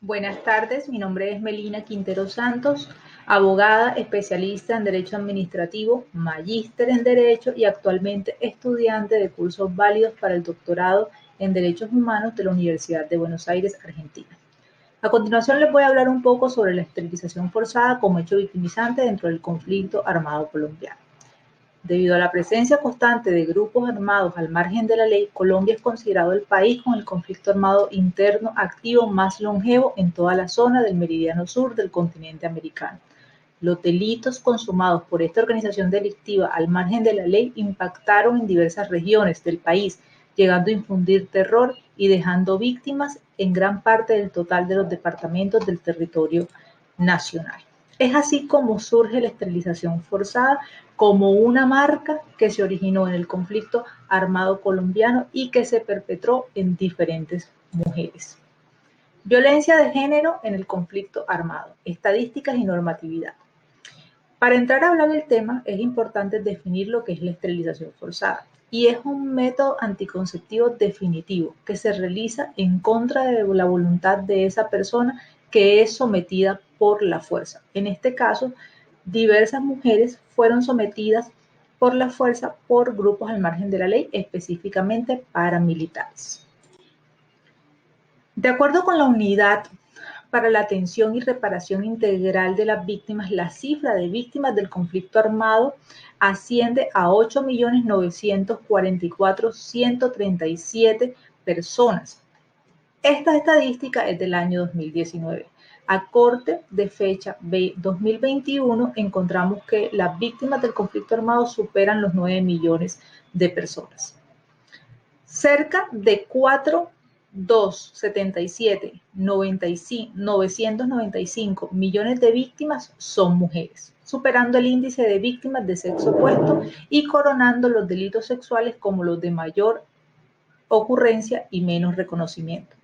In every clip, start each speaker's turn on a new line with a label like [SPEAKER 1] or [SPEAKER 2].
[SPEAKER 1] Buenas tardes, mi nombre es Melina Quintero Santos, abogada especialista en Derecho Administrativo, magíster en Derecho y actualmente estudiante de cursos válidos para el doctorado en Derechos Humanos de la Universidad de Buenos Aires, Argentina. A continuación les voy a hablar un poco sobre la esterilización forzada como hecho victimizante dentro del conflicto armado colombiano. Debido a la presencia constante de grupos armados al margen de la ley, Colombia es considerado el país con el conflicto armado interno activo más longevo en toda la zona del meridiano sur del continente americano. Los delitos consumados por esta organización delictiva al margen de la ley impactaron en diversas regiones del país, llegando a infundir terror y dejando víctimas en gran parte del total de los departamentos del territorio nacional. Es así como surge la esterilización forzada como una marca que se originó en el conflicto armado colombiano y que se perpetró en diferentes mujeres. Violencia de género en el conflicto armado, estadísticas y normatividad. Para entrar a hablar del tema es importante definir lo que es la esterilización forzada y es un método anticonceptivo definitivo que se realiza en contra de la voluntad de esa persona que es sometida por la fuerza. En este caso, diversas mujeres fueron sometidas por la fuerza por grupos al margen de la ley, específicamente paramilitares. De acuerdo con la Unidad para la Atención y Reparación Integral de las Víctimas, la cifra de víctimas del conflicto armado asciende a 8.944.137 personas. Esta estadística es del año 2019. A corte de fecha 2021 encontramos que las víctimas del conflicto armado superan los 9 millones de personas. Cerca de 995 millones de víctimas son mujeres, superando el índice de víctimas de sexo opuesto y coronando los delitos sexuales como los de mayor ocurrencia y menos reconocimiento.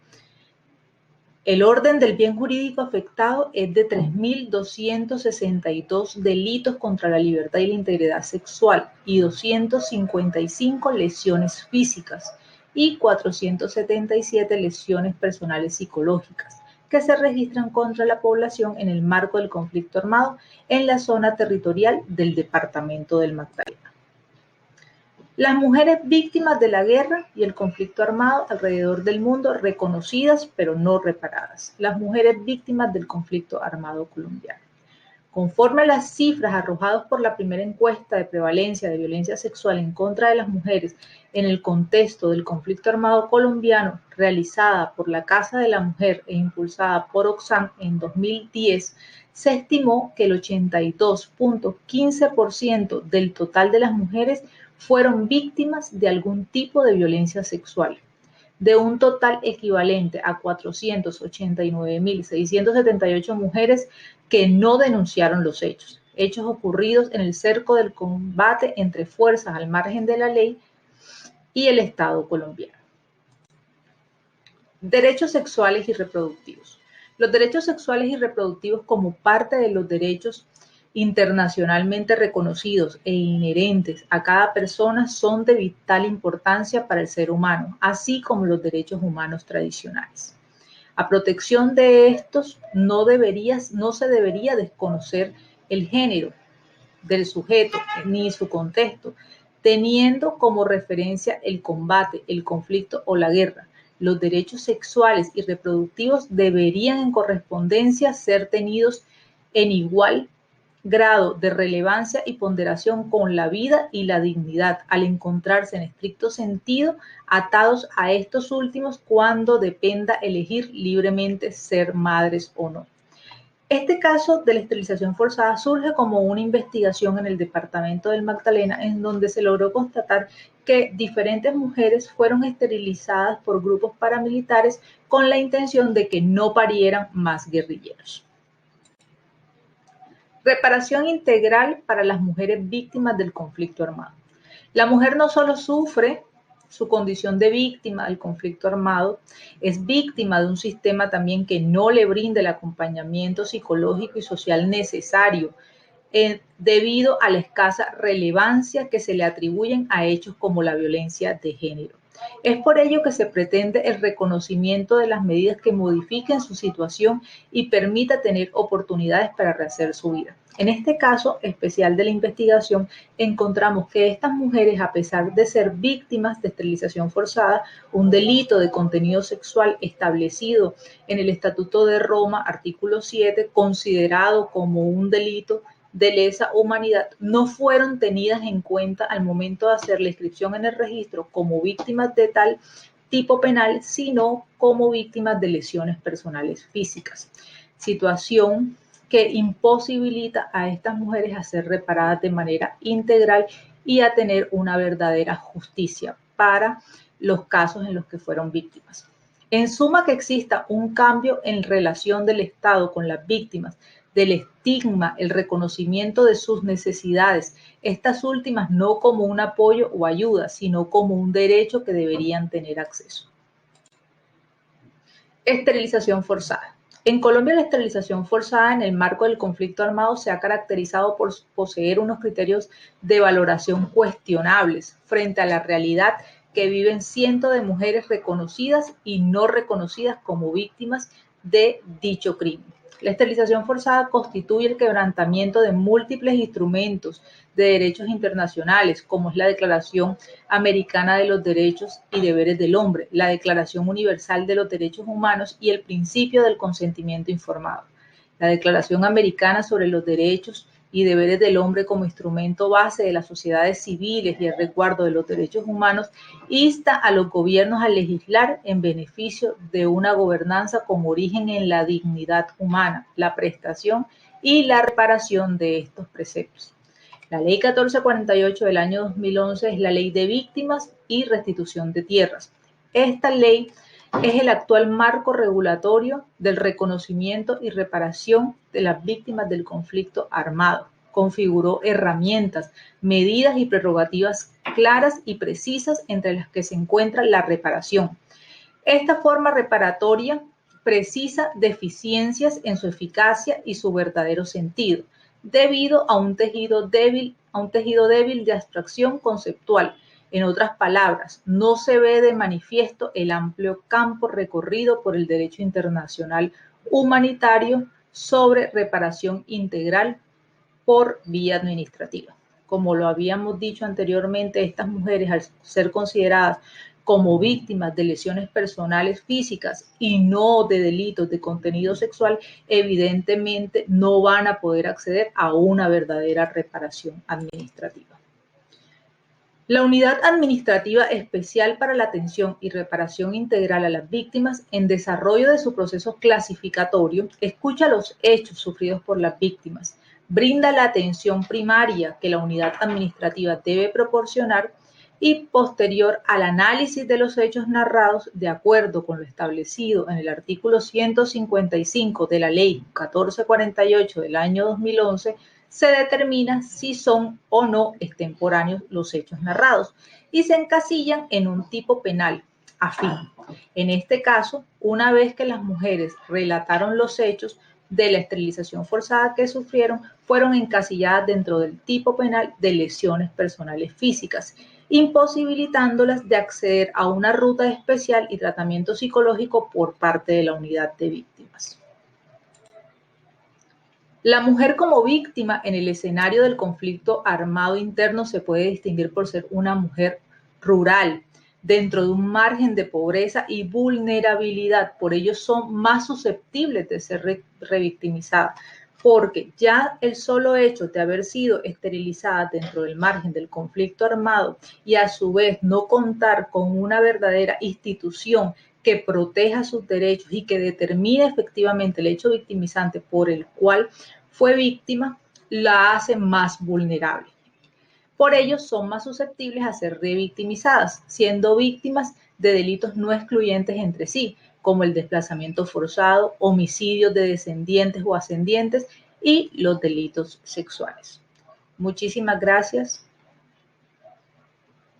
[SPEAKER 1] El orden del bien jurídico afectado es de 3.262 delitos contra la libertad y la integridad sexual y 255 lesiones físicas y 477 lesiones personales psicológicas que se registran contra la población en el marco del conflicto armado en la zona territorial del departamento del Magdalena. Las mujeres víctimas de la guerra y el conflicto armado alrededor del mundo reconocidas pero no reparadas. Las mujeres víctimas del conflicto armado colombiano. Conforme a las cifras arrojadas por la primera encuesta de prevalencia de violencia sexual en contra de las mujeres en el contexto del conflicto armado colombiano, realizada por la Casa de la Mujer e impulsada por Oxfam en 2010, se estimó que el 82.15% del total de las mujeres fueron víctimas de algún tipo de violencia sexual, de un total equivalente a 489.678 mujeres que no denunciaron los hechos ocurridos en el cerco del combate entre fuerzas al margen de la ley y el Estado colombiano. Derechos sexuales y reproductivos. Los derechos sexuales y reproductivos como parte de los derechos internacionalmente reconocidos e inherentes a cada persona son de vital importancia para el ser humano, así como los derechos humanos tradicionales. A protección de estos no se debería desconocer el género del sujeto ni su contexto, teniendo como referencia el combate, el conflicto o la guerra. Los derechos sexuales y reproductivos deberían en correspondencia ser tenidos en igual grado de relevancia y ponderación con la vida y la dignidad, al encontrarse en estricto sentido atados a estos últimos cuando dependa elegir libremente ser madres o no. Este caso de la esterilización forzada surge como una investigación en el departamento del Magdalena, en donde se logró constatar que diferentes mujeres fueron esterilizadas por grupos paramilitares con la intención de que no parieran más guerrilleros. Reparación integral para las mujeres víctimas del conflicto armado. La mujer no solo sufre su condición de víctima del conflicto armado, es víctima de un sistema también que no le brinda el acompañamiento psicológico y social necesario debido a la escasa relevancia que se le atribuyen a hechos como la violencia de género. Es por ello que se pretende el reconocimiento de las medidas que modifiquen su situación y permita tener oportunidades para rehacer su vida. En este caso especial de la investigación, encontramos que estas mujeres, a pesar de ser víctimas de esterilización forzada, un delito de contenido sexual establecido en el Estatuto de Roma, artículo 7, considerado como un delito de lesa humanidad, no fueron tenidas en cuenta al momento de hacer la inscripción en el registro como víctimas de tal tipo penal, sino como víctimas de lesiones personales físicas. Situación que imposibilita a estas mujeres a ser reparadas de manera integral y a tener una verdadera justicia para los casos en los que fueron víctimas. En suma, que exista un cambio en relación del Estado con las víctimas, del estigma, el reconocimiento de sus necesidades, estas últimas no como un apoyo o ayuda, sino como un derecho que deberían tener acceso. Esterilización forzada. En Colombia, la esterilización forzada en el marco del conflicto armado se ha caracterizado por poseer unos criterios de valoración cuestionables frente a la realidad que viven cientos de mujeres reconocidas y no reconocidas como víctimas de dicho crimen. La esterilización forzada constituye el quebrantamiento de múltiples instrumentos de derechos internacionales, como es la Declaración Americana de los Derechos y Deberes del Hombre, la Declaración Universal de los Derechos Humanos y el principio del consentimiento informado. La Declaración Americana sobre los Derechos y Deberes del Hombre como instrumento base de las sociedades civiles y el resguardo de los derechos humanos insta a los gobiernos a legislar en beneficio de una gobernanza con origen en la dignidad humana, la prestación y la reparación de estos preceptos. La Ley 1448 del año 2011 es la Ley de Víctimas y Restitución de Tierras. Esta ley es el actual marco regulatorio del reconocimiento y reparación de las víctimas del conflicto armado. Configuró herramientas, medidas y prerrogativas claras y precisas entre las que se encuentra la reparación. Esta forma reparatoria precisa deficiencias en su eficacia y su verdadero sentido, debido a un tejido débil de abstracción conceptual. En otras palabras, no se ve de manifiesto el amplio campo recorrido por el derecho internacional humanitario sobre reparación integral por vía administrativa. Como lo habíamos dicho anteriormente, estas mujeres, al ser consideradas como víctimas de lesiones personales físicas y no de delitos de contenido sexual, evidentemente no van a poder acceder a una verdadera reparación administrativa. La Unidad Administrativa Especial para la Atención y Reparación Integral a las Víctimas, en desarrollo de su proceso clasificatorio, escucha los hechos sufridos por las víctimas, brinda la atención primaria que la unidad administrativa debe proporcionar y, posterior al análisis de los hechos narrados, de acuerdo con lo establecido en el artículo 155 de la Ley 1448 del año 2011, se determina si son o no extemporáneos los hechos narrados y se encasillan en un tipo penal afín. En este caso, una vez que las mujeres relataron los hechos de la esterilización forzada que sufrieron, fueron encasilladas dentro del tipo penal de lesiones personales físicas, imposibilitándolas de acceder a una ruta especial y tratamiento psicológico por parte de la unidad de víctimas. La mujer como víctima en el escenario del conflicto armado interno se puede distinguir por ser una mujer rural, dentro de un margen de pobreza y vulnerabilidad. Por ello son más susceptibles de ser revictimizadas, porque ya el solo hecho de haber sido esterilizada dentro del margen del conflicto armado y a su vez no contar con una verdadera institución que proteja sus derechos y que determine efectivamente el hecho victimizante por el cual fue víctima, la hace más vulnerable. Por ello, son más susceptibles a ser revictimizadas, siendo víctimas de delitos no excluyentes entre sí, como el desplazamiento forzado, homicidios de descendientes o ascendientes y los delitos sexuales. Muchísimas gracias.